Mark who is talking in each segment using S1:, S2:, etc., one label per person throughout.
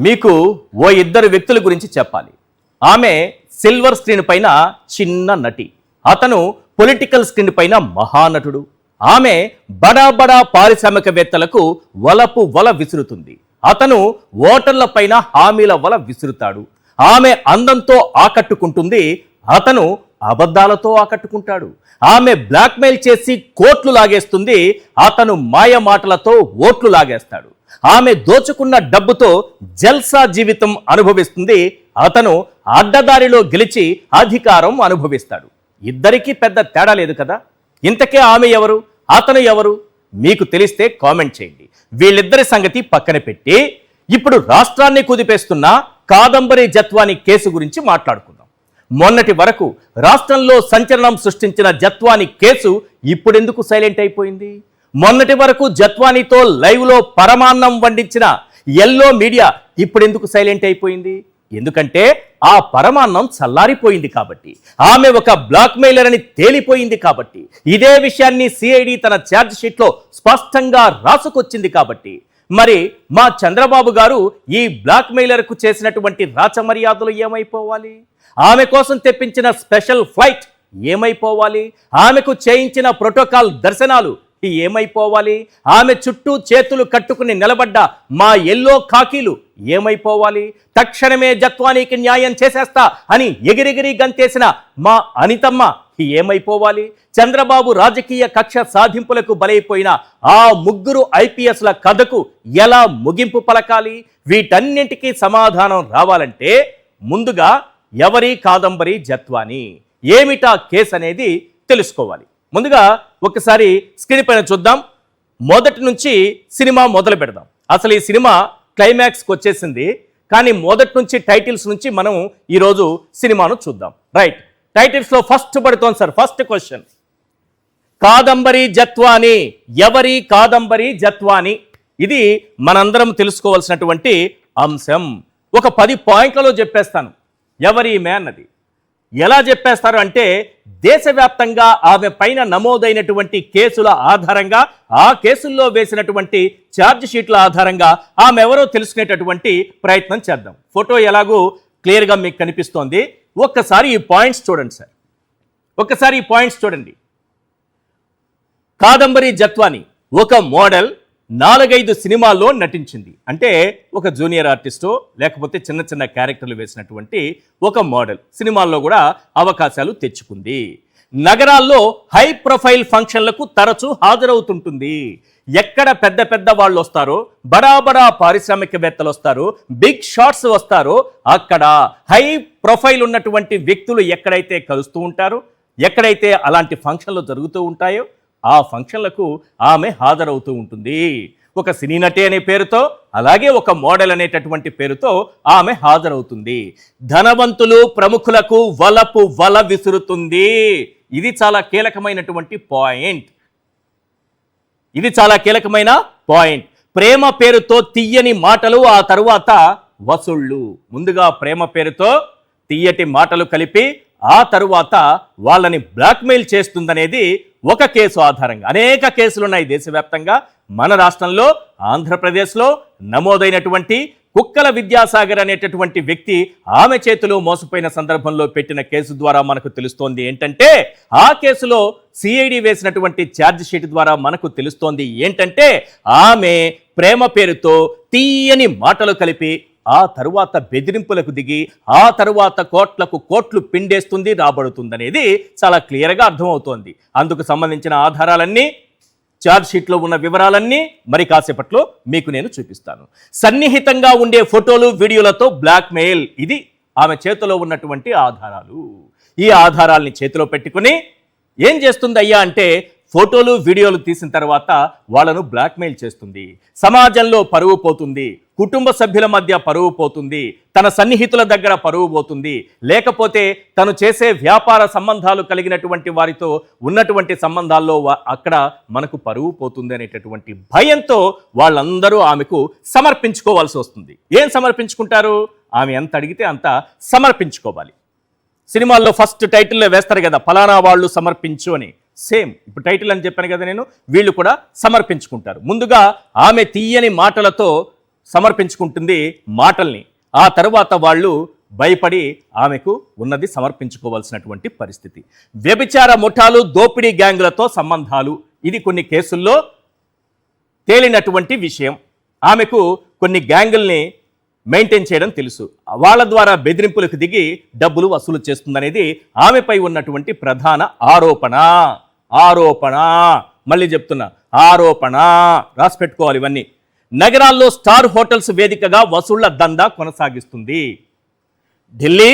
S1: మీకు ఓ ఇద్దరు వ్యక్తుల గురించి చెప్పాలి. ఆమె సిల్వర్ స్క్రీన్ పైన చిన్న నటి, అతను పొలిటికల్ స్క్రీన్ పైన మహానటుడు. ఆమె బడా బడా పారిశ్రామికవేత్తలకు వల విసురుతుంది. అతను ఓటర్ల పైన హామీల వల విసురుతాడు. ఆమె అందంతో ఆకట్టుకుంటుంది, అతను అబద్ధాలతో ఆకట్టుకుంటాడు. ఆమె బ్లాక్మెయిల్ చేసి కోట్లు లాగేస్తుంది, అతను మాయ మాటలతో ఓట్లు లాగేస్తాడు. ఆమె దోచుకున్న డబ్బుతో జల్సా జీవితం అనుభవిస్తుంది, అతను అడ్డదారిలో గెలిచి అధికారం అనుభవిస్తాడు. ఇద్దరికీ పెద్ద తేడా లేదు కదా. ఇంతకే ఆమె ఎవరు, అతను ఎవరు? మీకు తెలిస్తే కామెంట్ చేయండి. వీళ్ళిద్దరి సంగతి పక్కన పెట్టి ఇప్పుడు రాష్ట్రాన్ని కుదిపేస్తున్న కాదంబరి జత్వాని కేసు గురించి మాట్లాడుకుందాం. మొన్నటి వరకు రాష్ట్రంలో సంచలనం సృష్టించిన జత్వాని కేసు ఇప్పుడెందుకు సైలెంట్ అయిపోయింది? మొన్నటి వరకు జత్వానితో లైవ్లో పరమాన్నం వండించిన ఎల్లో మీడియా ఇప్పుడెందుకు సైలెంట్ అయిపోయింది? ఎందుకంటే ఆ పరమాన్నం చల్లారిపోయింది కాబట్టి, ఆమె ఒక బ్లాక్మెయిలర్ అని తేలిపోయింది కాబట్టి, ఇదే విషయాన్ని సిఐడి తన ఛార్జ్ షీట్లో స్పష్టంగా రాసుకొచ్చింది కాబట్టి. మరి మా చంద్రబాబు గారు ఈ బ్లాక్మెయిలర్కు చేసినటువంటి రాచమర్యాదలు ఏమైపోవాలి? ఆమె కోసం తెప్పించిన స్పెషల్ ఫ్లైట్ ఏమైపోవాలి? ఆమెకు చేయించిన ప్రోటోకాల్ దర్శనాలు ఏమైపోవాలి? ఆమె చుట్టూ చేతులు కట్టుకుని నిలబడ్డ మా ఎల్లో ఖాకీలు ఏమైపోవాలి? తక్షణమే జత్వానీకి న్యాయం చేసేస్తా అని ఎగిరెగిరి గంతేసిన మా అనితమ్మ ఏమైపోవాలి? చంద్రబాబు రాజకీయ కక్ష సాధింపులకు బలైపోయిన ఆ ముగ్గురు ఐపీఎస్ల కథకు ఎలా ముగింపు పలకాలి? వీటన్నింటికీ సమాధానం రావాలంటే ముందుగా ఎవరి కాదంబరి జత్వాని, ఏమిటా కేసు అనేది తెలుసుకోవాలి. ముందుగా ఒకసారి స్క్రీన్ పైన చూద్దాం. మొదటి నుంచి సినిమా మొదలు పెడదాం. అసలు ఈ సినిమా క్లైమాక్స్కి వచ్చేసింది, కానీ మొదటి నుంచి టైటిల్స్ నుంచి మనం ఈరోజు సినిమాను చూద్దాం. రైట్, టైటిల్స్లో ఫస్ట్ పడుతోంది sir. First question, Kadambari Jethwani. ఎవరి కాదంబరి జత్వాని? ఇది మనందరం తెలుసుకోవాల్సినటువంటి అంశం. ఒక 10 పాయింట్లలో చెప్పేస్తాను ఎవరి ఈమె అన్నది. ఎలా చెప్పేస్తారు అంటే, దేశవ్యాప్తంగా ఆమె పైన నమోదైనటువంటి కేసుల ఆధారంగా, ఆ కేసుల్లో వేసినటువంటి ఛార్జ్ షీట్ల ఆధారంగా ఆమె ఎవరో తెలుసుకునేటటువంటి ప్రయత్నం చేద్దాం. ఫోటో ఎలాగూ క్లియర్గా మీకు కనిపిస్తోంది. ఒక్కసారి ఈ పాయింట్స్ చూడండి సార్, ఒక్కసారి ఈ పాయింట్స్ చూడండి. కాదంబరి జత్వాని ఒక మోడల్, 4-5 సినిమాల్లో నటించింది. అంటే ఒక జూనియర్ ఆర్టిస్టో లేకపోతే చిన్న చిన్న క్యారెక్టర్లు వేసినటువంటి ఒక మోడల్, సినిమాల్లో కూడా అవకాశాలు తెచ్చుకుంది. నగరాల్లో హై ప్రొఫైల్ ఫంక్షన్లకు తరచూ హాజరవుతుంటుంది. ఎక్కడ పెద్ద పెద్ద వాళ్ళు వస్తారో, బడా బడా పారిశ్రామికవేత్తలు వస్తారో, బిగ్ షాట్స్ వస్తారో, అక్కడ హై ప్రొఫైల్ ఉన్నటువంటి వ్యక్తులు ఎక్కడైతే కలుస్తూ ఉంటారో, ఎక్కడైతే అలాంటి ఫంక్షన్లు జరుగుతూ ఉంటాయో ఆ ఫంక్షన్లకు ఆమె హాజరవుతూ ఉంటుంది. ఒక సినీ నటి అనే పేరుతో, అలాగే ఒక మోడల్ అనేటటువంటి పేరుతో ఆమె హాజరవుతుంది. ధనవంతులు ప్రముఖులకు వల విసురుతుంది. ఇది చాలా కీలకమైనటువంటి పాయింట్. ఇది చాలా కీలకమైన పాయింట్. ప్రేమ పేరుతో తీయని మాటలు, ఆ తరువాత వసూళ్ళు. ముందుగా ప్రేమ పేరుతో తీయటి మాటలు కలిపి ఆ తరువాత వాళ్ళని బ్లాక్మెయిల్ చేస్తుందనేది ఒక కేసు ఆధారంగా. అనేక కేసులు ఉన్నాయి దేశవ్యాప్తంగా. మన రాష్ట్రంలో ఆంధ్రప్రదేశ్లో నమోదైనటువంటి కుక్కల విద్యాసాగర్ అనేటటువంటి వ్యక్తి ఆమె చేతిలో మోసపోయిన సందర్భంలో పెట్టిన కేసు ద్వారా మనకు తెలుస్తోంది ఏంటంటే, ఆ కేసులో సిఐడి వేసినటువంటి ఛార్జ్ షీట్ ద్వారా మనకు తెలుస్తోంది ఏంటంటే, ఆమె ప్రేమ పేరుతో తీయని మాటలు కలిపి ఆ తరువాత బెదిరింపులకు దిగి ఆ తరువాత కోట్లు పిండేస్తుంది, రాబడుతుందనేది చాలా క్లియర్గా అర్థమవుతోంది. అందుకు సంబంధించిన ఆధారాలన్నీ, ఛార్జ్ షీట్లో ఉన్న వివరాలన్నీ మరి కాసేపట్లో మీకు నేను చూపిస్తాను. సన్నిహితంగా ఉండే ఫోటోలు, వీడియోలతో బ్లాక్మెయిల్, ఇది ఆమె చేతిలో ఉన్నటువంటి ఆధారాలు. ఈ ఆధారాల్ని చేతిలో పెట్టుకుని ఏం చేస్తుంది అయ్యా అంటే, ఫోటోలు వీడియోలు తీసిన తర్వాత వాళ్ళను బ్లాక్మెయిల్ చేస్తుంది. సమాజంలో పరువు పోతుంది, కుటుంబ సభ్యుల మధ్య పరువు పోతుంది, తన సన్నిహితుల దగ్గర పరువు పోతుంది, లేకపోతే తను చేసే వ్యాపార సంబంధాలు కలిగినటువంటి వారితో ఉన్నటువంటి సంబంధాల్లో అక్కడ మనకు పరువు పోతుంది అనేటటువంటి భయంతో వాళ్ళందరూ ఆమెకు సమర్పించుకోవాల్సి వస్తుంది. ఏం సమర్పించుకుంటారు? ఆమె ఎంత అడిగితే అంత సమర్పించుకోవాలి. సినిమాల్లో ఫస్ట్ టైటిల్లో వేస్తారు కదా, ఫలానా వాళ్ళు సమర్పించు అని. సేమ్ ఇప్పుడు టైటిల్ అని చెప్పాను కదా నేను, వీళ్ళు కూడా సమర్పించుకుంటారు. ముందుగా ఆమె తీయని మాటలతో సమర్పించుకుంటుంది మాటల్ని. ఆ తర్వాత వాళ్ళు భయపడి ఆమెకు ఉన్నది సమర్పించుకోవాల్సినటువంటి పరిస్థితి. వ్యభిచార ముఠాలు, దోపిడీ గ్యాంగులతో సంబంధాలు, ఇది కొన్ని కేసుల్లో తేలినటువంటి విషయం. ఆమెకు కొన్ని గ్యాంగుల్ని మెయింటైన్ చేయడం తెలుసు. వాళ్ళ ద్వారా బెదిరింపులకు దిగి డబ్బులు వసూలు చేస్తుందనేది ఆమెపై ఉన్నటువంటి ప్రధాన ఆరోపణ. మళ్ళీ చెప్తున్నా, ఆరోపణ. రాసి పెట్టుకోవాలి ఇవన్నీ. నగరాల్లో స్టార్ హోటల్స్ వేదికగా వసూళ్ల దందా కొనసాగిస్తుంది. ఢిల్లీ,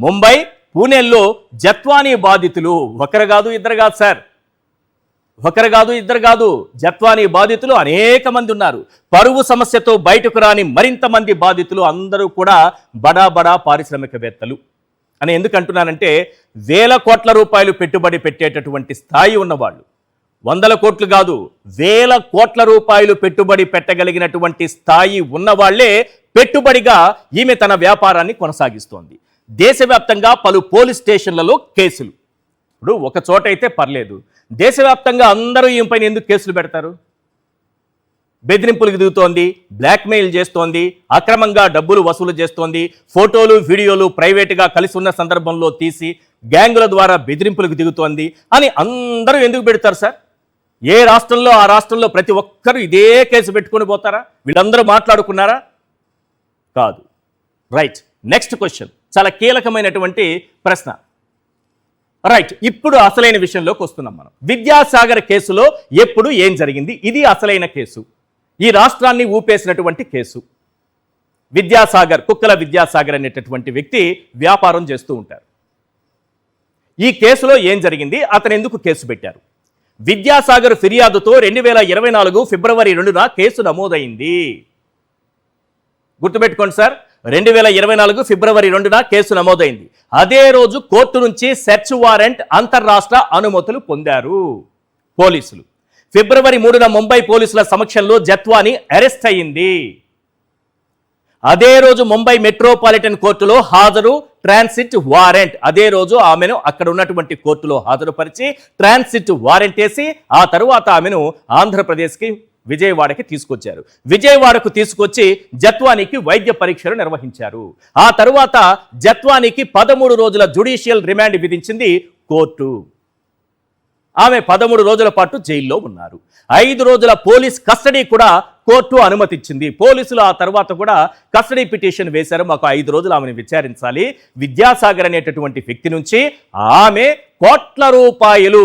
S1: ముంబై, పూణేల్లో జత్వానీ బాధితులు ఒకరు కాదు ఇద్దరు కాదు సార్, జత్వానీ బాధితులు అనేక మంది ఉన్నారు. పరువు సమస్యతో బయటకు రాని మరింత మంది బాధితులు అందరూ కూడా బడా పారిశ్రామికవేత్తలు అని ఎందుకు అంటున్నానంటే, వేల కోట్ల రూపాయలు పెట్టుబడి పెట్టేటటువంటి స్థాయి ఉన్నవాళ్ళు, 100 కోట్లు కాదు, వేల కోట్ల రూపాయలు పెట్టుబడి పెట్టగలిగినటువంటి స్థాయి ఉన్నవాళ్లే పెట్టుబడిగా ఈమె తన వ్యాపారాన్ని కొనసాగిస్తోంది. దేశవ్యాప్తంగా పలు పోలీస్ స్టేషన్లలో కేసులు. ఇప్పుడు ఒక చోట అయితే పర్లేదు, దేశవ్యాప్తంగా అందరూ ఈమెపైన ఎందుకు కేసులు పెడతారు? బెదిరింపులకు దిగుతోంది, బ్లాక్మెయిల్ చేస్తోంది, అక్రమంగా డబ్బులు వసూలు చేస్తోంది, ఫోటోలు వీడియోలు ప్రైవేటుగా కలిసి ఉన్న సందర్భంలో తీసి గ్యాంగుల ద్వారా బెదిరింపులకు దిగుతోంది అని అందరూ ఎందుకు పెడతారు సార్? ఏ రాష్ట్రంలో ఆ రాష్ట్రంలో ప్రతి ఒక్కరూ ఇదే కేసు పెట్టుకొని పోతారా? వీళ్ళందరూ మాట్లాడుకున్నారా? కాదు. రైట్, నెక్స్ట్ క్వశ్చన్, చాలా కీలకమైనటువంటి ప్రశ్న. రైట్, ఇప్పుడు అసలైన విషయంలోకి వస్తున్నాం మనం. విద్యాసాగర్ కేసులో ఎప్పుడు ఏం జరిగింది? ఇది అసలైన కేసు, ఈ రాష్ట్రాన్ని ఊపేసినటువంటి కేసు. విద్యాసాగర్, కుక్కల విద్యాసాగర్ అనేటటువంటి వ్యక్తి వ్యాపారం చేస్తూ ఉంటారు. ఈ కేసులో ఏం జరిగింది? అతను ఎందుకు కేసు పెట్టారు? విద్యాసాగర్ ఫిర్యాదుతో 2024 ఫిబ్రవరి 2న కేసు నమోదైంది. గుర్తుపెట్టుకోండి సార్, 2024 ఫిబ్రవరి 2న కేసు నమోదైంది. అదే రోజు కోర్టు నుంచి సెర్చ్ వారెంట్, అంతర్రాష్ట్ర అనుమతులు పొందారు పోలీసులు. ఫిబ్రవరి 3న ముంబై పోలీసుల సమక్షంలో జత్వానీ అరెస్ట్ అయింది. అదే రోజు ముంబై మెట్రోపాలిటన్ కోర్టులో హాజరు, ట్రాన్సిట్ వారెంట్. అదే రోజు ఆమెను అక్కడ ఉన్నటువంటి కోర్టులో హాజరుపరిచి ట్రాన్సిట్ వారెంట్ వేసి ఆ తరువాత ఆమెను ఆంధ్రప్రదేశ్కి, విజయవాడకి తీసుకొచ్చారు. విజయవాడకు తీసుకొచ్చి జత్వానీకి వైద్య పరీక్షలు నిర్వహించారు. ఆ తరువాత జత్వానీకి 13 రోజుల జ్యుడిషియల్ రిమాండ్ విధించింది కోర్టు. ఆమె 13 రోజుల పాటు జైల్లో ఉన్నారు. 5 రోజుల పోలీస్ కస్టడీ కూడా కోర్టు అనుమతించింది. పోలీసులు ఆ తర్వాత కూడా కస్టడీ పిటిషన్ వేశారు, మాకు 5 రోజులు ఆమెను విచారించాలి. విద్యాసాగర్ అనేటటువంటి వ్యక్తి నుంచి ఆమె కోట్ల రూపాయలు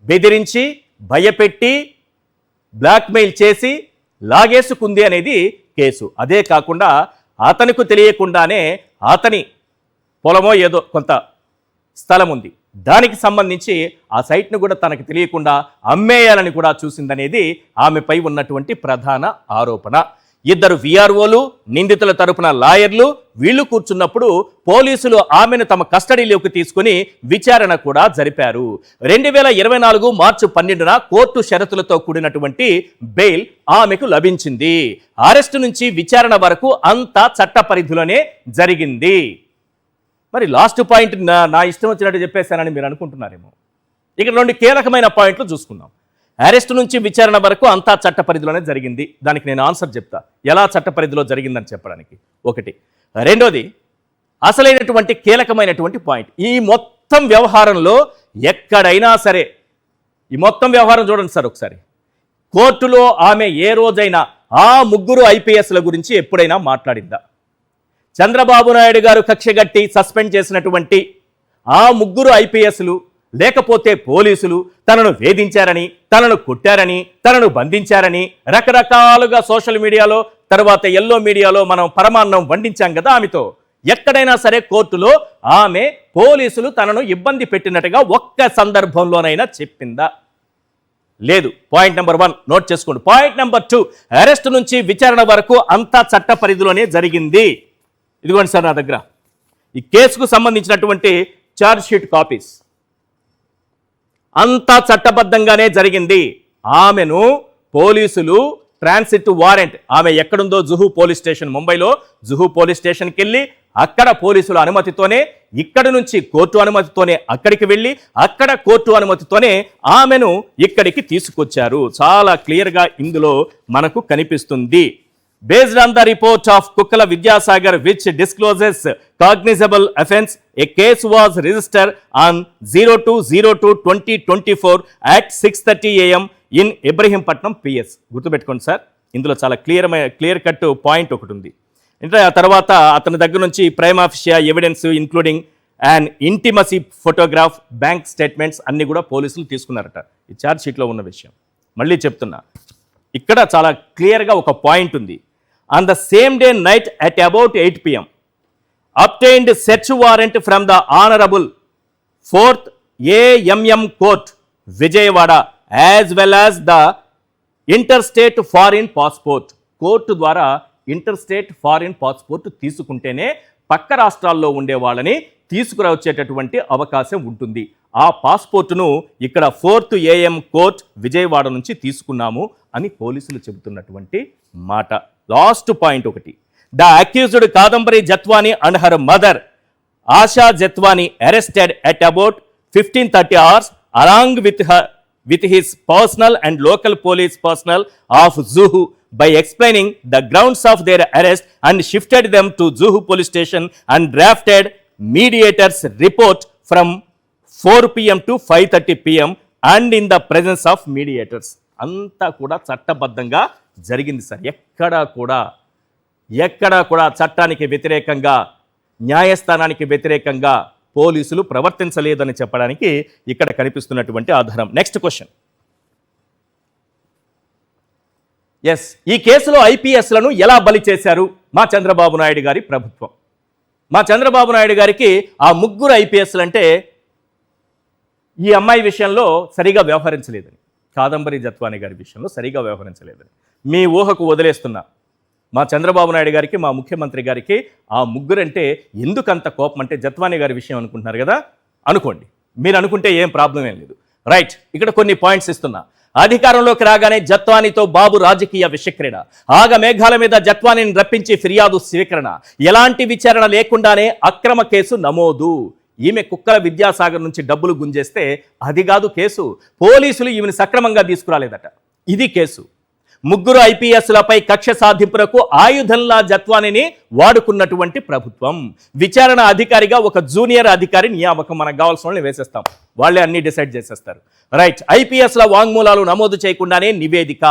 S1: బెదిరించి, భయపెట్టి, బ్లాక్మెయిల్ చేసి లాగేసుకుంది అనేది కేసు. అదే కాకుండా అతనికి తెలియకుండానే అతని పొలమో ఏదో కొంత స్థలం ఉంది, దానికి సంబంధించి ఆ సైట్ను కూడా తనకు తెలియకుండా అమ్మేయాలని కూడా చూసిందనేది ఆమెపై ఉన్నటువంటి ప్రధాన ఆరోపణ. 2 విఆర్ఓలు, నిందితుల తరపున లాయర్లు వీళ్ళు కూర్చున్నప్పుడు పోలీసులు ఆమెను తమ కస్టడీలోకి తీసుకుని విచారణ కూడా జరిపారు. 2024 మార్చి 12న కోర్టు షరతులతో కూడినటువంటి బెయిల్ ఆమెకు లభించింది. అరెస్టు నుంచి విచారణ వరకు అంతా చట్ట పరిధిలోనే జరిగింది. మరి లాస్ట్ పాయింట్ నా ఇష్టం వచ్చినట్టు చెప్పేశానని మీరు అనుకుంటున్నారేమో. ఇక్కడ 2 కీలకమైన పాయింట్లు చూసుకుందాం. అరెస్ట్ నుంచి విచారణ వరకు అంతా చట్ట పరిధిలోనే జరిగింది. దానికి నేను ఆన్సర్ చెప్తా, ఎలా చట్ట పరిధిలో జరిగిందని చెప్పడానికి. ఒకటి. రెండోది, అసలైనటువంటి కీలకమైనటువంటి పాయింట్, ఈ మొత్తం వ్యవహారంలో ఎక్కడైనా సరే, ఈ మొత్తం వ్యవహారం చూడండి సార్ ఒకసారి, కోర్టులో ఆమె ఏ రోజైనా ఆ 3 ఐపీఎస్ల గురించి ఎప్పుడైనా మాట్లాడిందా? చంద్రబాబు నాయుడు గారు కక్షగట్టి సస్పెండ్ చేసినటువంటి ఆ 3 ఐపీఎస్లు, లేకపోతే పోలీసులు తనను వేధించారని, తనను కొట్టారని, తనను బంధించారని రకరకాలుగా సోషల్ మీడియాలో, తర్వాత ఎల్లో మీడియాలో మనం పరమాన్నం వండించాం కదా ఆమెతో. ఎక్కడైనా సరే కోర్టులో ఆమె పోలీసులు తనను ఇబ్బంది పెట్టినట్టుగా ఒక్క సందర్భంలోనైనా చెప్పిందా? లేదు. పాయింట్ నెంబర్ 1 నోట్ చేసుకోండి. పాయింట్ నెంబర్ 2, అరెస్ట్ నుంచి విచారణ వరకు అంతా చట్ట పరిధిలోనే జరిగింది. ఇదిగోండి సార్ నా దగ్గర ఈ కేసుకు సంబంధించినటువంటి ఛార్జ్ షీట్ కాపీస్. అంతా చట్టబద్ధంగానే జరిగింది. ఆమెను పోలీసులు ట్రాన్సిట్ వారెంట్, ఆమె ఎక్కడుందో జుహూ పోలీస్ స్టేషన్, ముంబైలో జుహూ పోలీస్ స్టేషన్కి వెళ్ళి అక్కడ పోలీసుల అనుమతితోనే, ఇక్కడి నుంచి కోర్టు అనుమతితోనే అక్కడికి వెళ్ళి, అక్కడ కోర్టు అనుమతితోనే ఆమెను ఇక్కడికి తీసుకొచ్చారు. చాలా క్లియర్గా ఇందులో మనకు కనిపిస్తుంది. Based on the report of Kukkala Vidyasagar, which discloses cognizable offence, a case was registered on 02/02/2024 at 6:30 AM in Ibrahimpatnam PS. గుర్తుపెట్టుకోండి సార్, ఇందులో చాలా క్లియర్ కట్ పాయింట్ ఒకటి ఉంది. అంటే ఆ తర్వాత అతని దగ్గర నుంచి prima facie evidence including and intimacy photograph, bank statements అన్ని కూడా పోలీసులు తీసుకున్నారట. ఈ ఛార్జ్ షీట్లో ఉన్న విషయం మళ్ళీ చెప్తున్నా. ఇక్కడ చాలా క్లియర్గా ఒక పాయింట్ ఉంది. On the same day night at about 8 PM obtained search warrant from the Honorable 4th AMM Court, Vijayawada, as well as the Interstate Foreign Passport. Court ద్వారా ఇంటర్స్టేట్ ఫారిన్ పాస్పోర్ట్ తీసుకుంటేనే పక్క రాష్ట్రాల్లో ఉండే వాళ్ళని తీసుకురావచ్చేటటువంటి అవకాశం ఉంటుంది. ఆ పాస్పోర్టును ఇక్కడ 4th AM కోర్ట్ విజయవాడ నుంచి తీసుకున్నాము అని పోలీసులు చెబుతున్నటువంటి మాట. లాస్ట్ పాయింట్ ఒకటి. The accused Kadambari Jethwani and her mother ASHA Jethwani arrested at about 15:30 hours along with his personal and local police personnel of Zuhu by explaining the grounds of their arrest and shifted them to Zuhu police station and drafted mediators report from 4 PM to 5:30 PM and in the presence of mediators. అంతా కూడా చట్టబద్ధంగా జరిగింది sir. ఎక్కడా కూడా చట్టానికి వ్యతిరేకంగా, న్యాయస్థానానికి వ్యతిరేకంగా పోలీసులు ప్రవర్తించలేదని చెప్పడానికి ఇక్కడ కనిపిస్తున్నటువంటి ఆధారం. Next question. ఎస్, ఈ కేసులో ఐపీఎస్లను ఎలా బలి చేశారు మా చంద్రబాబు నాయుడు గారి ప్రభుత్వం? మా చంద్రబాబు నాయుడు గారికి ఆ ముగ్గురు ఐపీఎస్లు అంటే ఈ అమ్మాయి విషయంలో సరిగా వ్యవహరించలేదని, కాదంబరి జత్వానీ గారి విషయంలో సరిగా వ్యవహరించలేదని మీ ఊహకు వదిలేస్తున్నా. మా చంద్రబాబు నాయుడు గారికి, మా ముఖ్యమంత్రి గారికి ఆ ముగ్గురంటే ఎందుకంత కోపం అంటే జత్వానీ గారి విషయం అనుకుంటున్నారు కదా, అనుకోండి. మీరు అనుకుంటే ఏం ప్రాబ్లం ఏం లేదు. రైట్, ఇక్కడ కొన్ని పాయింట్స్ ఇస్తున్నా. అధికారంలోకి రాగానే జత్వానీతో బాబు రాజకీయ విషక్రీడ, ఆగ మేఘాల మీద జత్వానీని రప్పించి ఫిర్యాదు స్వీకరణ, ఎలాంటి విచారణ లేకుండానే అక్రమ కేసు నమోదు. ఈమె కుక్కల విద్యాసాగర్ నుంచి డబ్బులు గుంజేస్తే అది కాదు కేసు, పోలీసులు ఈమెను సక్రమంగా తీసుకురాలేదట, ఇది కేసు. ముగ్గురు ఐపీఎస్లపై కక్ష సాధింపులకు ఆయుధంలా జత్వానీని వాడుకున్నటువంటి ప్రభుత్వం. విచారణ అధికారిగా ఒక జూనియర్ అధికారి నియామకం, మనకు కావాల్సిన వాళ్ళని వేసేస్తాం, వాళ్ళే అన్ని డిసైడ్ చేసేస్తారు. రైట్, ఐపీఎస్ల వాంగ్మూలాలు నమోదు చేయకుండానే నివేదిక,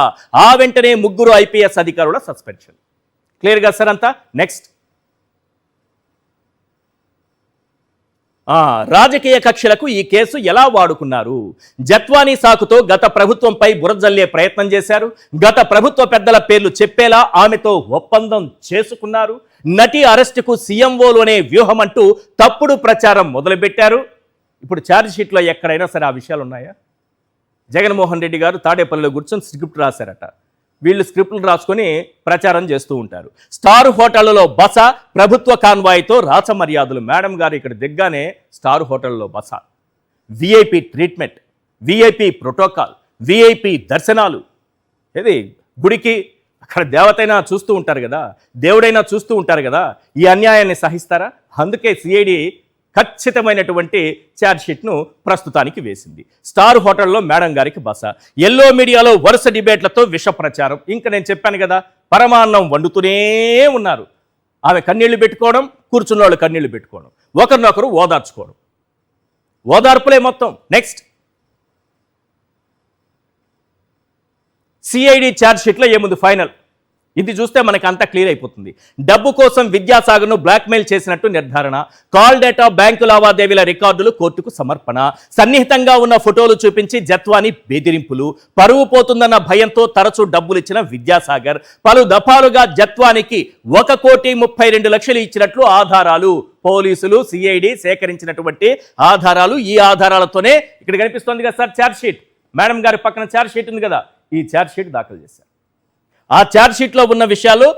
S1: ఆ వెంటనే ముగ్గురు ఐపీఎస్ అధికారుల సస్పెన్షన్. క్లియర్గా సార్ అంతా. నెక్స్ట్, రాజకీయ కక్షలకు ఈ కేసు ఎలా వాడుకున్నారు? జత్వానీ సాకుతో గత ప్రభుత్వంపై బురజల్లే ప్రయత్నం చేశారు. గత ప్రభుత్వ పెద్దల పేర్లు చెప్పేలా ఆమెతో ఒప్పందం చేసుకున్నారు. నటి అరెస్టుకు సీఎంఓలోనే వ్యూహం అంటూ తప్పుడు ప్రచారం మొదలుపెట్టారు. ఇప్పుడు ఛార్జ్ షీట్లో ఎక్కడైనా సరే ఆ విషయాలు ఉన్నాయా? జగన్మోహన్ రెడ్డి గారు తాడేపల్లిలో కూర్చొని స్క్రిప్ట్ రాశారట. వీళ్ళు స్క్రిప్టులు రాసుకొని ప్రచారం చేస్తూ ఉంటారు. స్టార్ హోటళ్లలో బస, ప్రభుత్వ కాన్వాయ్తో రాచమర్యాదలు. మేడం గారు ఇక్కడ దిగ్గానే స్టార్ హోటల్లో బస, VIP treatment, VIP protocol, VIP దర్శనాలు. ఏది గుడికి అక్కడ దేవతైనా చూస్తూ ఉంటారు కదా, దేవుడైనా చూస్తూ ఉంటారు కదా, ఈ అన్యాయాన్ని సహిస్తారా? అందుకే సిఐడి ఖచ్చితమైనటువంటి ఛార్జ్ షీట్ను ప్రస్తుతానికి వేసింది. స్టార్ హోటల్లో మేడం గారికి బస, ఎల్లో మీడియాలో వరుస డిబేట్లతో విష ప్రచారం. ఇంకా నేను చెప్పాను కదా, పరమాన్నం వండుతూనే ఉన్నారు. ఆమె కన్నీళ్లు పెట్టుకోవడం, కూర్చున్న వాళ్ళు కన్నీళ్లు పెట్టుకోవడం, ఒకరినొకరు ఓదార్చుకోవడం, ఓదార్పులే మొత్తం. నెక్స్ట్, సిఐడి ఛార్జ్ షీట్లో ఏముంది ఫైనల్, ఇది చూస్తే మనకి అంతా క్లియర్ అయిపోతుంది. డబ్బు కోసం విద్యాసాగర్ను బ్లాక్మెయిల్ చేసినట్టు నిర్ధారణ, కాల్ డేటా, బ్యాంకు లావాదేవీల రికార్డులు కోర్టుకు సమర్పణ, సన్నిహితంగా ఉన్న ఫోటోలు చూపించి జత్వానీ బెదిరింపులు, పరువు పోతుందన్న భయంతో తరచూ డబ్బులిచ్చిన విద్యాసాగర్, పలు దఫాలుగా జత్వానీకి 1,32,00,000 ఇచ్చినట్లు ఆధారాలు. పోలీసులు సిఐడి సేకరించినటువంటి ఆధారాలు. ఈ ఆధారాలతోనే ఇక్కడ కనిపిస్తోంది కదా సార్ ఛార్జ్ షీట్, మేడం గారి పక్కన ఛార్జ్ షీట్ ఉంది కదా, ఈ ఛార్జ్ షీట్ దాఖలు చేశారు. ఆ ఛార్జ్ షీట్లో ఉన్న విషయాలు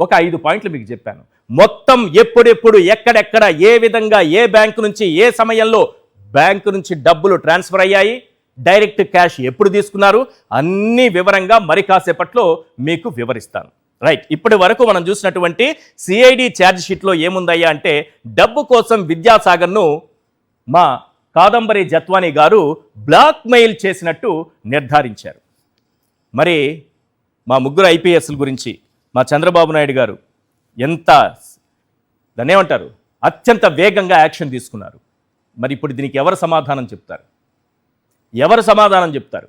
S1: ఒక 5 పాయింట్లు మీకు చెప్పాను. మొత్తం ఎప్పుడెప్పుడు, ఎక్కడెక్కడ, ఏ విధంగా, ఏ బ్యాంకు నుంచి, ఏ సమయంలో బ్యాంకు నుంచి డబ్బులు ట్రాన్స్ఫర్ అయ్యాయి, డైరెక్ట్ క్యాష్ ఎప్పుడు తీసుకున్నారు, అన్ని వివరంగా మరి కాసేపట్లో మీకు వివరిస్తాను. రైట్, ఇప్పటి వరకు మనం చూసినటువంటి సిఐడి ఛార్జ్ షీట్లో ఏముందయ్యా అంటే, డబ్బు కోసం విద్యాసాగర్ను మా కాదంబరి జత్వానీ గారు బ్లాక్మెయిల్ చేసినట్టు నిర్ధారించారు. మరి మా ముగ్గురు ఐపీఎస్ల గురించి మా చంద్రబాబు నాయుడు గారు ఎంత దాన్ని ఏమంటారు అత్యంత వేగంగా యాక్షన్ తీసుకున్నారు. మరి ఇప్పుడు దీనికి ఎవరు సమాధానం చెప్తారు? ఎవరు సమాధానం చెప్తారు?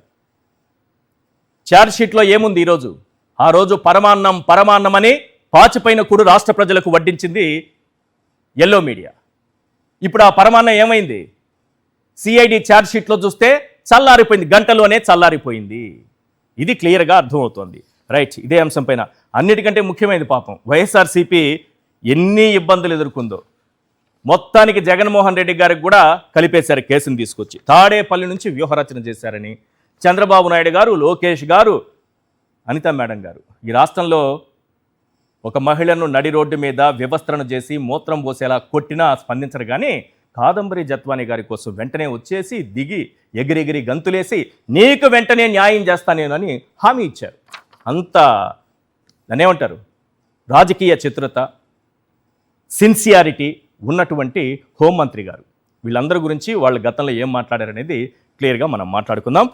S1: ఛార్జ్షీట్లో ఏముంది ఈరోజు? ఆ రోజు పరమాన్నం అని పాచిపోయిన కూడు రాష్ట్ర ప్రజలకు వడ్డించింది ఎల్లో మీడియా. ఇప్పుడు ఆ పరమాన్నం ఏమైంది? సిఐడి ఛార్జ్షీట్లో చూస్తే చల్లారిపోయింది, గంటలోనే చల్లారిపోయింది. ఇది క్లియర్గా అర్థమవుతోంది. రైట్, ఇదే అంశం పైన అన్నిటికంటే ముఖ్యమైనది పాపం వైఎస్ఆర్సీపీ ఎన్ని ఇబ్బందులు ఎదుర్కొందో. మొత్తానికి జగన్మోహన్ రెడ్డి గారికి కూడా కలిపేశారు కేసును తీసుకొచ్చి. తాడేపల్లి నుంచి వ్యూహరచన చేశారని చంద్రబాబు నాయుడు గారు, లోకేష్ గారు, అనితా మేడం గారు ఈ రాష్ట్రంలో ఒక మహిళను నడి రోడ్డు మీద వివస్త్రణ చేసి మూత్రం పోసేలా కొట్టినా స్పందించరు. కానీ కాదంబరి జత్వాని గారి కోసం వెంటనే వచ్చేసి దిగి ఎగిరెగిరి గంతులేసి నీకు వెంటనే న్యాయం చేస్తానేనని హామీ ఇచ్చారు. అంత దాన్నేమంటారు రాజకీయ చతురత, సిన్సియారిటీ ఉన్నటువంటి హోంమంత్రి గారు. వీళ్ళందరి గురించి వాళ్ళ గతంలో ఏం మాట్లాడారనేది క్లియర్గా మనం మాట్లాడుకుందాం.